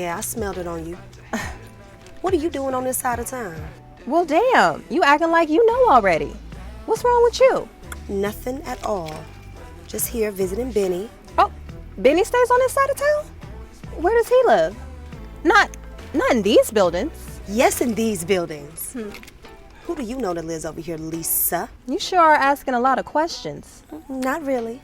Yeah, I smelled it on you. What are you doing on this side of town? Well, damn, you acting like you know already. What's wrong with you? Nothing at all. Just here visiting Benny. Oh, Benny stays on this side of town? Where does he live? Not in these buildings. Yes, in these buildings. Who do you know that lives over here, Lisa? You sure are asking a lot of questions. Not really.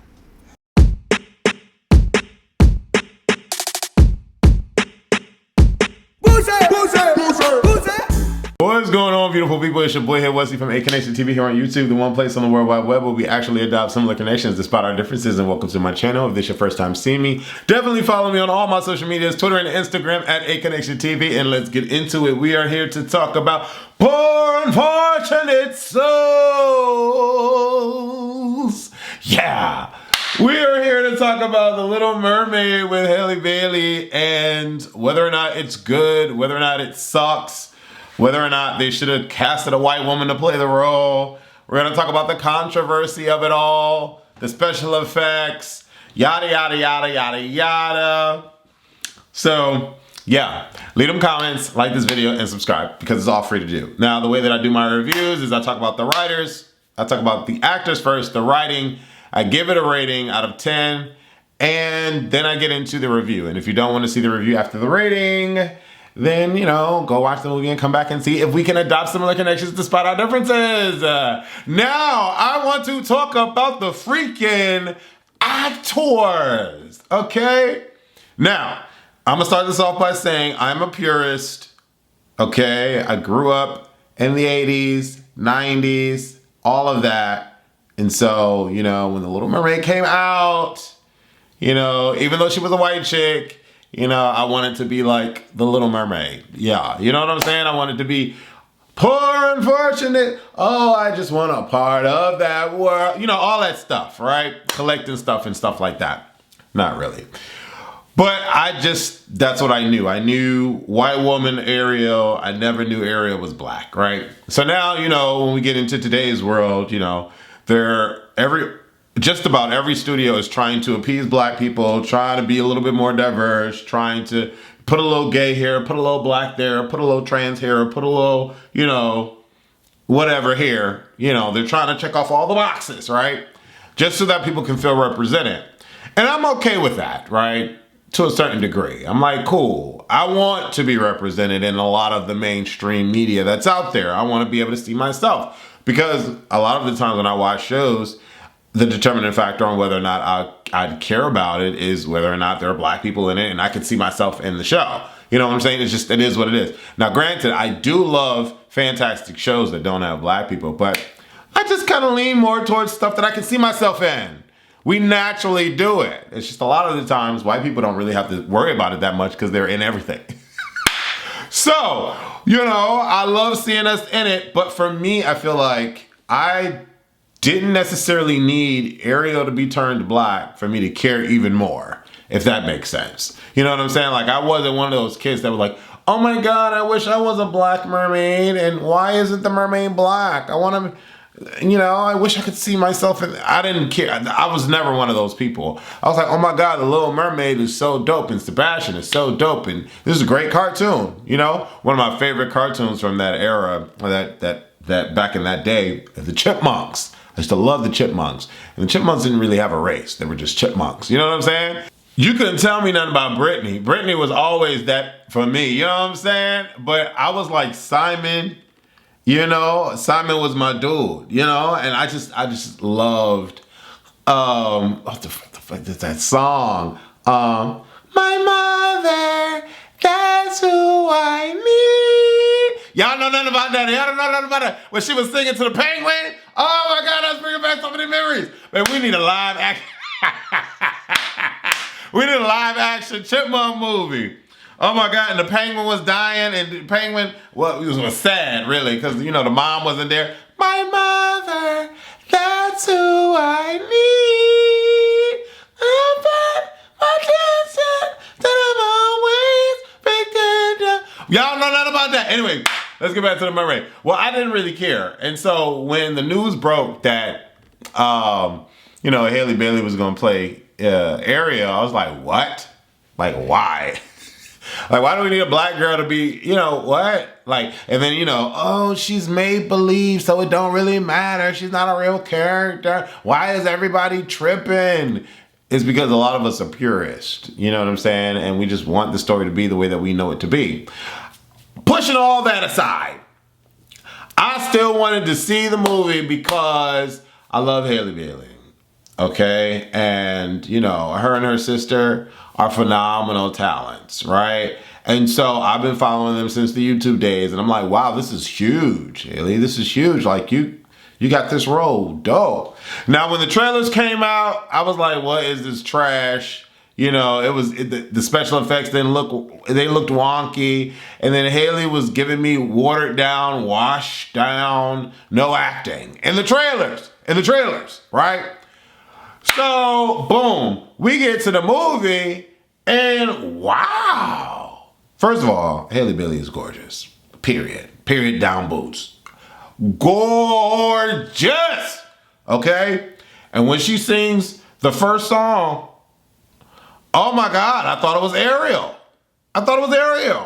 What's going on, beautiful people? It's your boy here, Wesley from A Connection TV here on YouTube, the one place on the World Wide Web where we actually adopt similar connections despite our differences. And welcome to my channel. If this is your first time seeing me, definitely follow me on all my social medias, Twitter and Instagram at A Connection TV. And let's get into it. We are here to talk about poor unfortunate souls. Yeah. We are here to talk about The Little Mermaid with Halle Bailey and whether or not it's good, whether or not it sucks, whether or not they should have casted a white woman to play the role. We're going to talk about the controversy of it all, the special effects, yada, yada, yada, yada, yada. So, yeah, leave them comments, like this video, and subscribe because it's all free to do. Now, the way that I do my reviews is I talk about the writers, I talk about the actors first, the writing, I give it a rating out of 10, and then I get into the review. And if you don't want to see the review after the rating, then, you know, go watch the movie and come back and see if we can adopt similar connections despite our differences. Now, I want to talk about the freaking actors, okay? Now, I'm gonna start this off by saying I'm a purist, okay? I grew up in the 80s, 90s, all of that. And so, you know, when The Little Mermaid came out, you know, even though she was a white chick, you know, I wanted to be like The Little Mermaid. Yeah, you know what I'm saying? I wanted to be poor, unfortunate. Oh, I just want a part of that world. You know, all that stuff, right? Collecting stuff and stuff like that. Not really. But that's what I knew. I knew white woman Ariel. I never knew Ariel was black, right? So now, you know, when we get into today's world, you know, just about every studio is trying to appease black people, trying to be a little bit more diverse, trying to put a little gay here, put a little black there, put a little trans here, put a little, you know, whatever here. You know, they're trying to check off all the boxes, right? Just so that people can feel represented. And I'm okay with that, right? To a certain degree. I'm like, cool. I want to be represented in a lot of the mainstream media that's out there. I want to be able to see myself. Because a lot of the times when I watch shows, the determining factor on whether or not I'd care about it is whether or not there are black people in it and I can see myself in the show. You know what I'm saying? It's just, it is what it is. Now, granted, I do love fantastic shows that don't have black people, but I just kind of lean more towards stuff that I can see myself in. We naturally do it. It's just a lot of the times white people don't really have to worry about it that much because they're in everything. So, you know, I love seeing us in it, but for me, I feel like I didn't necessarily need Ariel to be turned black for me to care even more, if that makes sense. You know what I'm saying? Like, I wasn't one of those kids that were like, oh my God, I wish I was a black mermaid, and why isn't the mermaid black? I want to, you know, I wish I could see myself in, I didn't care. I was never one of those people. I was like, oh my God, The Little Mermaid is so dope, and Sebastian is so dope, and this is a great cartoon, you know? One of my favorite cartoons from that era, that back in that day, the Chipmunks. I used to love the Chipmunks. And the Chipmunks didn't really have a race. They were just chipmunks. You know what I'm saying? You couldn't tell me nothing about Britney. Britney was always that for me. You know what I'm saying? But I was like Simon. You know, Simon was my dude. You know, and I just loved what the fuck is that song? My mother, that's who I need. Y'all know nothing about that. Y'all don't know nothing about that. When she was singing to the penguin. Oh my God, that's bringing back so many memories. Man, we need a live action. We need a live action chipmunk movie. Oh my God, and the penguin was dying, and the penguin, well, it was sad, really, because, you know, the mom wasn't there. My mother, that's who I need. Y'all know nothing about that. Anyway, let's get back to The Mermaid. Well, I didn't really care. And so when the news broke that, you know, Halle Bailey was going to play Ariel, I was like, what? Like, why? Like, why do we need a black girl to be, you know, what? Like, and then, you know, oh, she's made believe, so it don't really matter. She's not a real character. Why is everybody tripping? It's because a lot of us are purists, you know what I'm saying? And we just want the story to be the way that we know it to be. Pushing all that aside, I still wanted to see the movie because I love Halle Bailey, okay? And, you know, her and her sister are phenomenal talents, right? And so I've been following them since the YouTube days, and I'm like, wow, this is huge, Halle. This is huge. Like, you got this role, dope. Now, when the trailers came out, I was like, what is this trash? You know, the special effects they looked wonky. And then Halle was giving me watered down, washed down, no acting. In the trailers, right? So, boom, we get to the movie and wow. First of all, Halle Bailey is gorgeous, period. Period, down boots. Gorgeous, okay? And when she sings the first song, oh my God, I thought it was Ariel.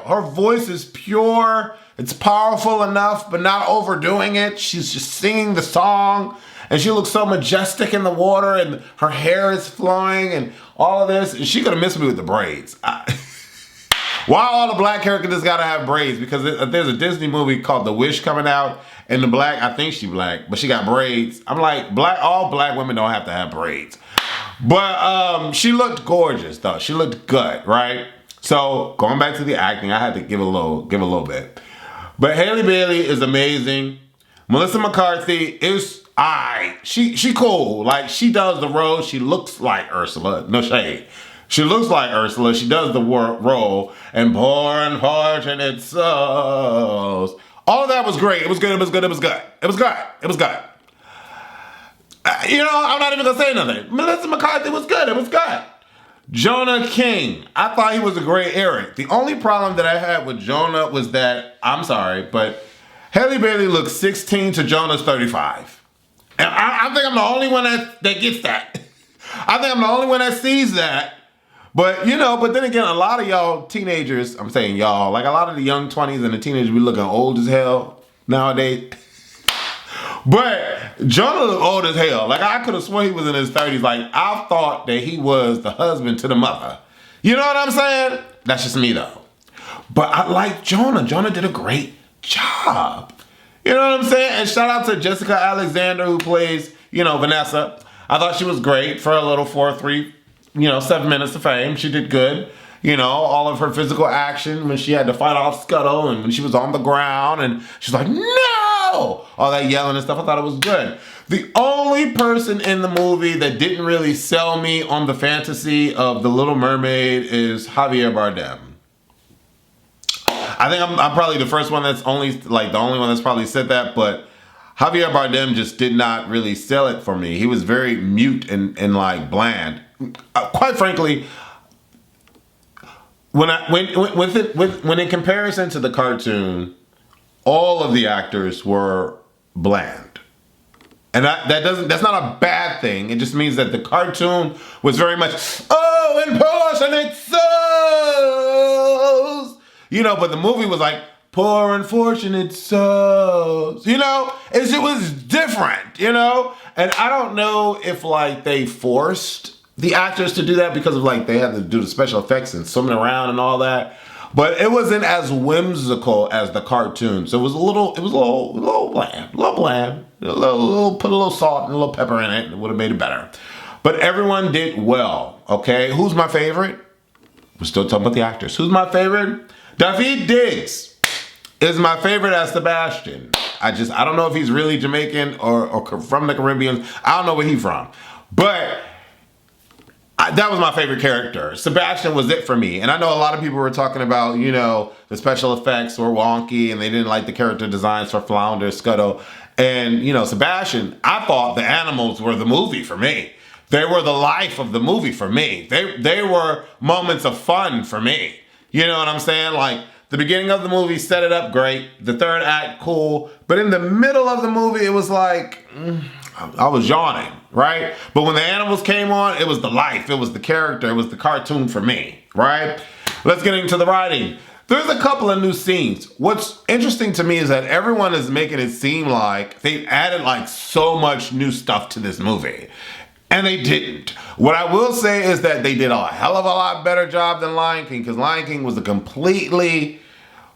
Her voice is pure, it's powerful enough, but not overdoing it. She's just singing the song, and she looks so majestic in the water, and her hair is flowing, and all of this. And she could have missed me with the braids. Why all the black characters gotta have braids? Because there's a Disney movie called The Wish coming out, and the black, I think she black, but she got braids. I'm like, all black women don't have to have braids. But she looked gorgeous though. She looked good, right? So going back to the acting, I had to give a little bit. But Halle Bailey is amazing. Melissa McCarthy is she cool. Like, she does the role. She looks like Ursula. No shade. She looks like Ursula. She does the role. And poor unfortunate souls. All of that was great. It was good. You know, I'm not even gonna say nothing. Melissa McCarthy was good. It was good. Jonah King. I thought he was a great Eric. The only problem that I had with Jonah was that, I'm sorry, but Halle Bailey looks 16 to Jonah's 35. And I think I'm the only one that gets that. I think I'm the only one that sees that. But, you know, but then again, a lot of y'all teenagers, I'm saying y'all, like a lot of the young 20s and the teenagers be looking old as hell nowadays. But Jonah looked old as hell. Like, I could have sworn he was in his 30s. Like, I thought that he was the husband to the mother. You know what I'm saying? That's just me, though. But I like Jonah. Jonah did a great job. You know what I'm saying? And shout out to Jessica Alexander, who plays, you know, Vanessa. I thought she was great for a little 4-3, 7 minutes of fame. She did good. You know, all of her physical action when she had to fight off Scuttle and when she was on the ground and she's like, no! All that yelling and stuff. I thought it was good. The only person in the movie that didn't really sell me on the fantasy of the Little Mermaid is Javier Bardem. I think I'm probably the first one that's the only one that's probably said that, but Javier Bardem just did not really sell it for me. He was very mute and like bland. Quite frankly, when in comparison to the cartoon, all of the actors were bland, and that's not a bad thing. It just means that the cartoon was very much unfortunate souls, but the movie was like poor unfortunate souls, it was different, and I don't know if like they forced the actors to do that because of like they had to do the special effects and swimming around and all that, but it wasn't as whimsical as the cartoon. So it was a little bland, put a little salt and a little pepper in it. It would have made it better. But everyone did well. Okay, who's my favorite? We're still talking about the actors. Who's my favorite? Daveed Diggs is my favorite as Sebastian. I don't know if he's really Jamaican or from the Caribbean. I don't know where he's from, but that was my favorite character. Sebastian was it for me. And I know a lot of people were talking about, the special effects were wonky and they didn't like the character designs for Flounder, Scuttle. And, Sebastian, I thought the animals were the movie for me. They were the life of the movie for me. They were moments of fun for me. You know what I'm saying? Like, the beginning of the movie set it up great. The third act, cool. But in the middle of the movie, it was like, I was yawning, right? But when the animals came on, it was the life, it was the character, it was the cartoon for me, right? let's get into the writing. There's a couple of new scenes. What's interesting to me is that everyone is making it seem like they've added like so much new stuff to this movie. And they didn't. What I will say is that they did a hell of a lot better job than Lion King, because Lion King was a completely,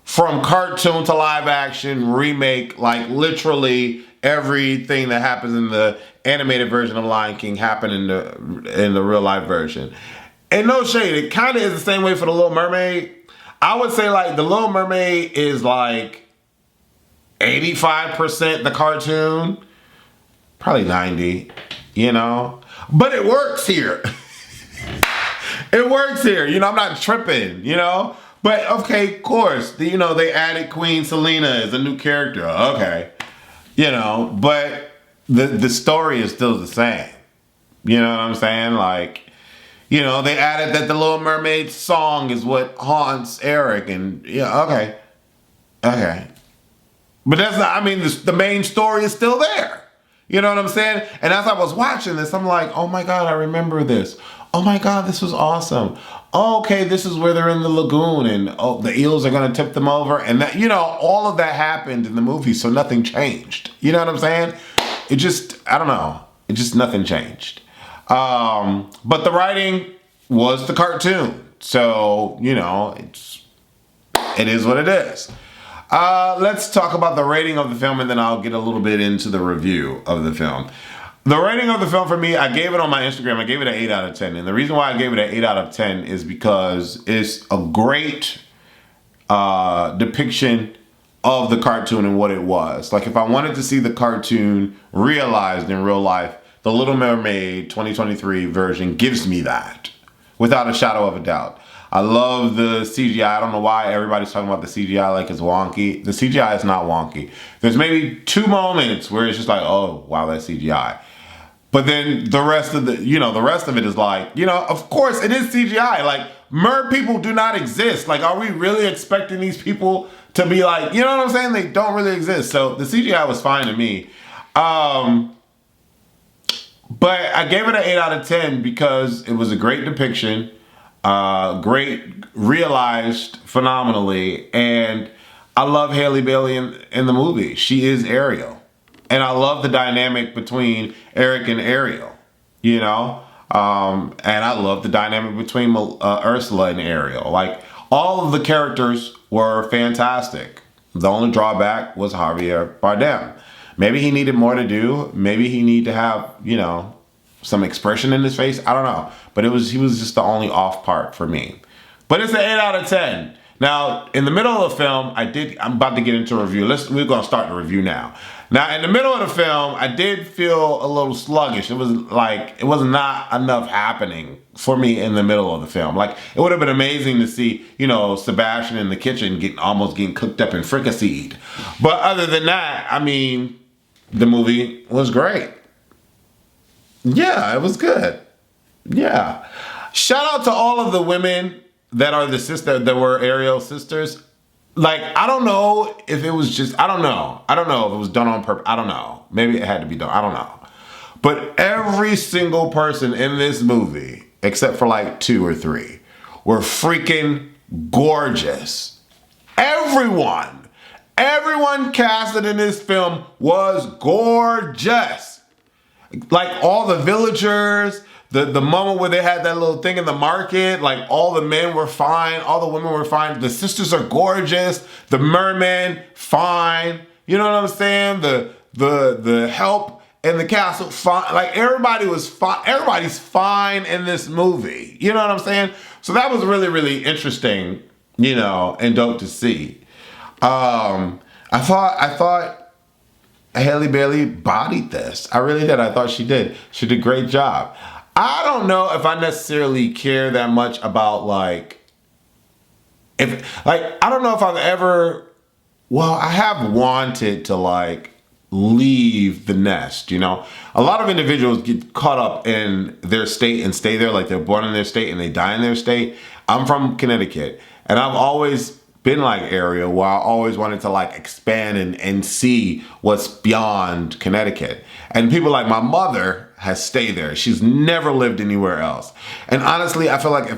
from cartoon to live action remake, like literally everything that happens in the animated version of Lion King happened in the real life version. And no shade, it kind of is the same way for The Little Mermaid. I would say like The Little Mermaid is like 85% the cartoon, probably 90, you know? But it works here. It works here. You know, I'm not tripping, you know? But okay, of course, you know, they added Queen Selena as a new character. Okay. You know, but the story is still the same. You know what I'm saying? Like, you know, they added that the Little Mermaid song is what haunts Eric, and yeah, okay. Okay. But that's not, I mean, the main story is still there. You know what I'm saying? And as I was watching this, I'm like, oh my God, I remember this. Oh my God, this was awesome. Oh, okay, this is where they're in the lagoon and oh, the eels are gonna tip them over. And that, you know, all of that happened in the movie, so nothing changed. You know what I'm saying? It just, I don't know. It just, nothing changed. But the writing was the cartoon. So, you know, it is what it is. Let's talk about the rating of the film, and then I'll get a little bit into the review of the film. The rating of the film for me, I gave it on my Instagram, I gave it an 8 out of 10. And the reason why I gave it an 8 out of 10 is because it's a great depiction of the cartoon and what it was. Like if I wanted to see the cartoon realized in real life, the Little Mermaid 2023 version gives me that, without a shadow of a doubt. I love the CGI. I don't know why everybody's talking about the CGI like it's wonky. The CGI is not wonky. There's maybe 2 moments where it's just like, oh, wow, that's CGI. But then the rest of the rest of it is like, you know, of course it is CGI. Like, mer people do not exist. Like, are we really expecting these people to be like, you know what I'm saying? They don't really exist. So the CGI was fine to me. But I gave it an 8 out of 10 because it was a great depiction. Great, realized phenomenally, and I love Halle Bailey in the movie. She is Ariel, and I love the dynamic between Eric and Ariel, you know, and I love the dynamic between Ursula and Ariel. Like, all of the characters were fantastic. The only drawback was Javier Bardem. Maybe he needed more to do. Maybe he needed to have, you know, some expression in his face. I don't know. But he was just the only off part for me. But it's an 8 out of 10. Now, in the middle of the film, I'm about to get into a review. We're going to start the review now. Now, in the middle of the film, I did feel a little sluggish. It was like, it was not enough happening for me in the middle of the film. Like, it would have been amazing to see, you know, Sebastian in the kitchen almost getting cooked up and fricasseed. But other than that, I mean, the movie was great. Yeah, it was good. Yeah. Shout out to all of the women that are that were Ariel's sisters. Like, I don't know if it was just, I don't know if it was done on purpose. I don't know. Maybe it had to be done. I don't know. But every single person in this movie, except for like 2 or 3, were freaking gorgeous. Everyone casted in this film was gorgeous. Like, all the villagers, the moment where they had that little thing in the market, like, all the men were fine, all the women were fine. The sisters are gorgeous. The merman, fine. You know what I'm saying? The help in the castle, fine. Like, everybody was fine. Everybody's fine in this movie. You know what I'm saying? So that was really, really interesting, you know, and dope to see. I thought Halle Bailey bodied this. I really did. I thought she did. She did a great job. I don't know if I necessarily care that much about, like, I don't know if I've ever, well, I have wanted to, like, leave the nest, you know? A lot of individuals get caught up in their state and stay there, like they're born in their state and they die in their state. I'm from Connecticut, and I've always been like Ariel, where I always wanted to, like, expand and see what's beyond Connecticut. And people like my mother has stayed there. She's never lived anywhere else. And honestly, I feel like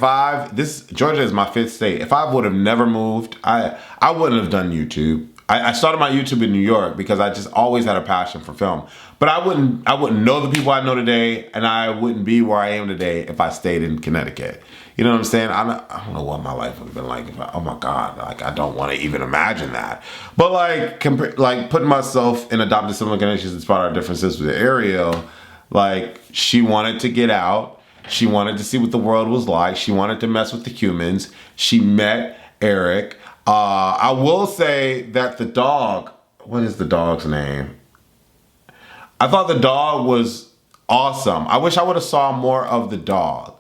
Georgia is my 5th state. If I would have never moved, I wouldn't have done YouTube. I started my YouTube in New York because I just always had a passion for film. But I wouldn't know the people I know today, and I wouldn't be where I am today if I stayed in Connecticut. You know what I'm saying? I don't know what my life would have been like oh my God, like I don't want to even imagine that. But like putting myself in adopted sibling connections despite our differences with Ariel, like she wanted to get out. She wanted to see what the world was like. She wanted to mess with the humans. She met Eric. I will say that the dog, what is the dog's name? I thought the dog was awesome. I wish I would have saw more of the dog.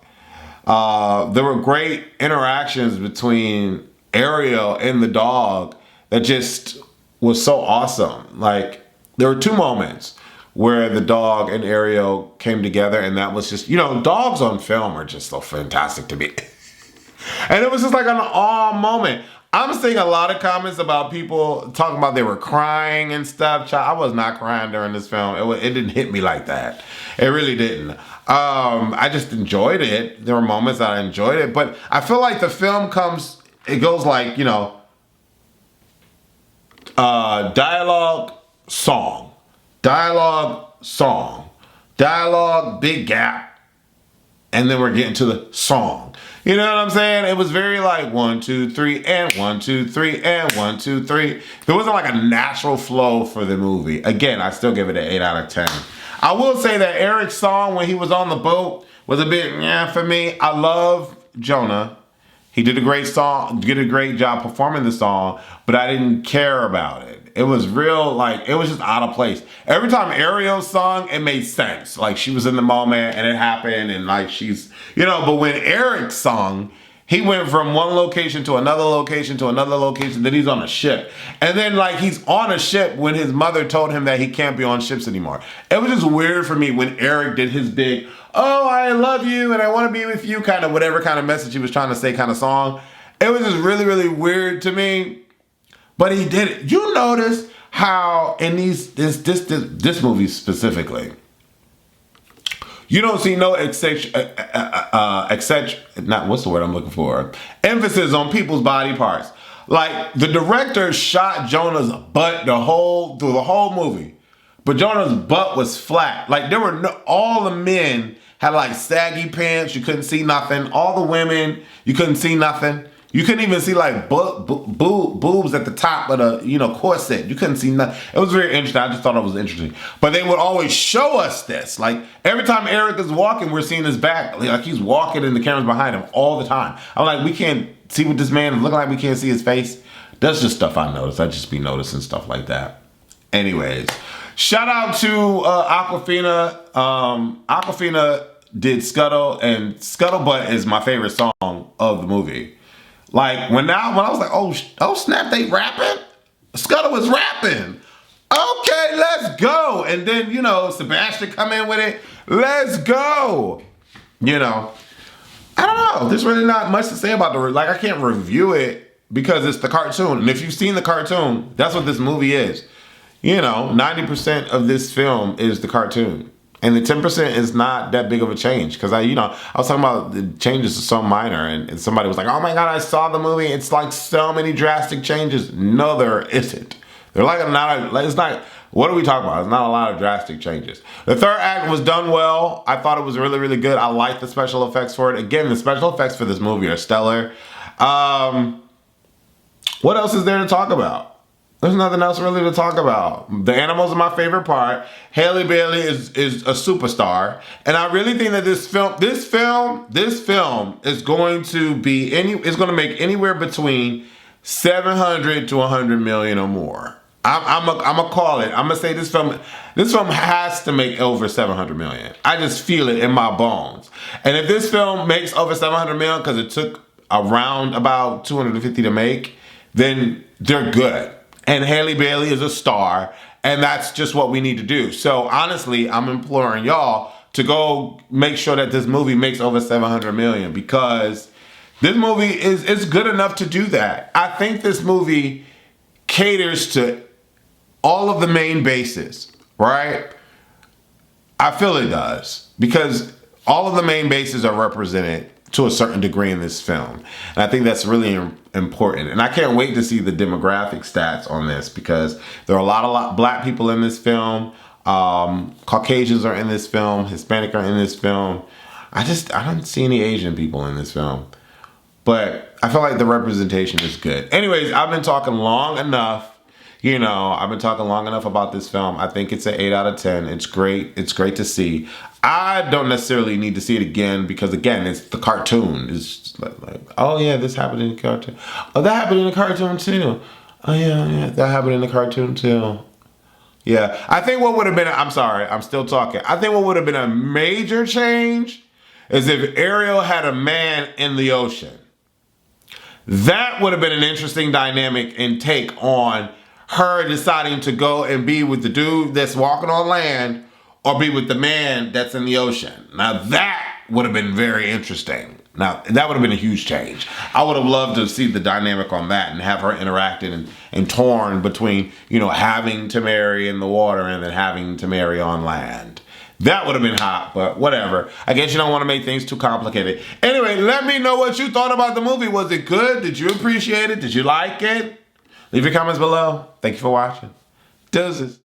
There were great interactions between Ariel and the dog that just was so awesome. Like, there were 2 moments where the dog and Ariel came together, and that was just, dogs on film are just so fantastic to me. And it was just like an awe moment. I'm seeing a lot of comments about people talking about they were crying and stuff. I was not crying during this film. It didn't hit me like that. It really didn't. I just enjoyed it. There were moments that I enjoyed it. But I feel like the film goes like, dialogue, song. Dialogue, song. Dialogue, big gap. And then we're getting to the song. You know what I'm saying? It was very like 1, 2, 3, and 1, 2, 3, and 1, 2, 3. There wasn't like a natural flow for the movie. Again, I still give it an 8 out of 10. I will say that Eric's song when he was on the boat was a bit for me. I love Jonah. He did a great job performing the song, but I didn't care about it. It was real, it was just out of place. Every time Ariel sung, it made sense. Like, she was in the moment and it happened and she's, but when Eric sung, he went from one location to another location to another location, then he's on a ship. And then he's on a ship when his mother told him that he can't be on ships anymore. It was just weird for me when Eric did his big, oh, I love you and I want to be with you kind of whatever kind of message he was trying to say kind of song. It was just really, really weird to me. But he did it. You notice how in this movie specifically, you don't see no emphasis on people's body parts. Like, the director shot Jonah's butt through the whole movie, but Jonah's butt was flat. Like, all the men had saggy pants. You couldn't see nothing. All the women, you couldn't see nothing. You couldn't even see boobs at the top of the corset. You couldn't see nothing. It was very interesting. I just thought it was interesting. But they would always show us this. Like, every time Eric is walking, we're seeing his back. Like, he's walking and the camera's behind him all the time. I'm like, we can't see what this man is looking like. We can't see his face. That's just stuff I noticed. I just be noticing stuff like that. Anyways, shout out to Awkwafina. Awkwafina did Scuttle, and Scuttlebutt is my favorite song of the movie. Like, when I was like, oh snap, they rapping? Scuttle was rapping. Okay, let's go. And then, Sebastian come in with it. Let's go. I don't know. There's really not much to say about I can't review it because it's the cartoon. And if you've seen the cartoon, that's what this movie is. 90% of this film is the cartoon. And the 10% is not that big of a change. Because I was talking about the changes are so minor. And somebody was like, oh my God, I saw the movie. It's so many drastic changes. No, there isn't. They're it's not, what are we talking about? It's not a lot of drastic changes. The third act was done well. I thought it was really, really good. I liked the special effects for it. Again, the special effects for this movie are stellar. What else is there to talk about? There's nothing else really to talk about. The animals are my favorite part. Halle Bailey is a superstar. And I really think that this film is going to make anywhere between 700 to 100 million or more. I'm gonna call it. I'm gonna say this film has to make over 700 million. I just feel it in my bones. And if this film makes over 700 million because it took around about 250 to make, then they're good. And Halle Bailey is a star, and that's just what we need to do. So honestly, I'm imploring y'all to go make sure that this movie makes over 700 million because this movie is good enough to do that. I think this movie caters to all of the main bases, right? I feel it does, because all of the main bases are represented to a certain degree in this film. And I think that's really important. And I can't wait to see the demographic stats on this, because there are a lot of black people in this film. Caucasians are in this film. Hispanic are in this film. I don't see any Asian people in this film. But I feel like the representation is good. Anyways, I've been talking long enough. You know, I've been talking long enough about this film. I think it's an 8 out of 10. It's great. It's great to see. I don't necessarily need to see it again, because, again, it's the cartoon. It's just like, oh, yeah, this happened in the cartoon. Oh, that happened in the cartoon, too. Oh, yeah, that happened in the cartoon, too. Yeah, I think what would have been, I'm sorry, I'm still talking. I think what would have been a major change is if Ariel had a man in the ocean. That would have been an interesting dynamic and take on her deciding to go and be with the dude that's walking on land, or be with the man that's in the ocean. Now that would have been very interesting. Now that would have been a huge change. I would have loved to see the dynamic on that and have her interacting and torn between, you know, having to marry in the water and then having to marry on land. That would have been hot, but whatever. I guess you don't want to make things too complicated. Anyway, let me know what you thought about the movie. Was it good? Did you appreciate it? Did you like it? Leave your comments below. Thank you for watching. Deuces.